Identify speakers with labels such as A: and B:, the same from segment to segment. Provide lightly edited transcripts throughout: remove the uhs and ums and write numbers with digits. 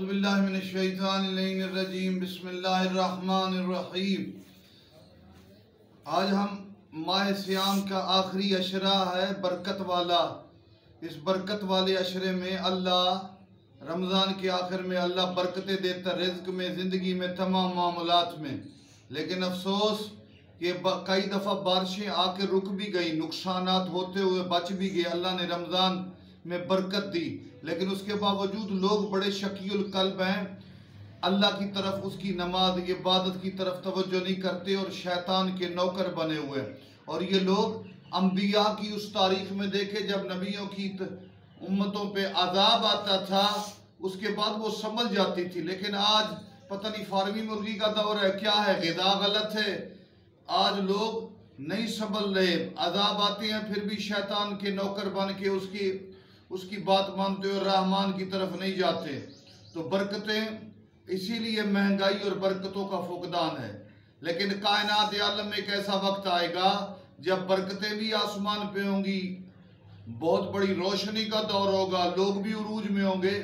A: اعوذ باللہ من الشیطان الرجیم بسم اللہ الرحمن الرحیم۔ آج ہم ماہ سیام کا آخری عشرہ ہے برکت والا۔ اس برکت والے عشرے میں اللہ رمضان کے آخر میں اللہ برکتیں دیتا، رزق میں، زندگی میں، تمام معاملات میں۔ لیکن افسوس کہ کئی دفعہ بارشیں آ کے رک بھی گئی، نقصانات ہوتے ہوئے بچ بھی گئے۔ اللہ نے رمضان میں برکت دی، لیکن اس کے باوجود لوگ بڑے شکی القلب ہیں، اللہ کی طرف، اس کی نماز عبادت کی طرف توجہ نہیں کرتے اور شیطان کے نوکر بنے ہوئے۔ اور یہ لوگ انبیاء کی اس تاریخ میں دیکھے جب نبیوں کی امتوں پہ عذاب آتا تھا، اس کے بعد وہ سمجھ جاتی تھی۔ لیکن آج پتہ نہیں فارمی مرغی کا دور ہے، کیا ہے، غذا غلط ہے، آج لوگ نہیں سنبھل رہے، عذاب آتے ہیں پھر بھی شیطان کے نوکر بن کے اس کی بات مانتے اور رحمان کی طرف نہیں جاتے۔ تو برکتیں اسی لیے مہنگائی اور برکتوں کا فقدان ہے۔ لیکن کائنات عالم میں ایک ایسا وقت آئے گا جب برکتیں بھی آسمان پہ ہوں گی، بہت بڑی روشنی کا دور ہوگا، لوگ بھی عروج میں ہوں گے،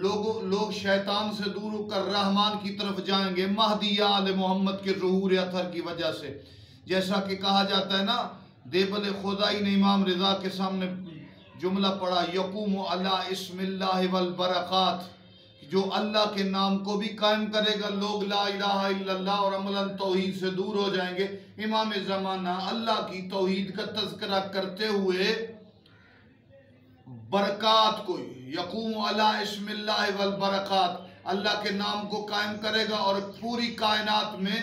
A: لوگ شیطان سے دور ہو کر رحمان کی طرف جائیں گے، مہدی آل محمد کے ظہور اثر کی وجہ سے۔ جیسا کہ کہا جاتا ہے نا، دیبل خدائی نے امام رضا کے سامنے جملہ پڑھا، یقوم علی اسم اللہ والبرکات، جو اللہ کے نام کو بھی قائم کرے گا، لوگ لا الہ الا اللہ اور عملاً توحید سے دور ہو جائیں گے۔ امام زمانہ اللہ کی توحید کا تذکرہ کرتے ہوئے برکات کو، یقوم علی اسم اللہ والبرکات، اللہ کے نام کو قائم کرے گا اور پوری کائنات میں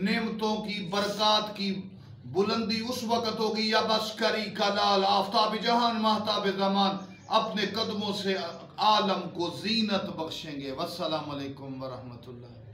A: نعمتوں کی، برکات کی بلندی اس وقت ہوگی یا بسکری کلال، آفتاب جہان مہتاب زمان اپنے قدموں سے عالم کو زینت بخشیں گے۔ والسلام علیکم ورحمۃ اللہ۔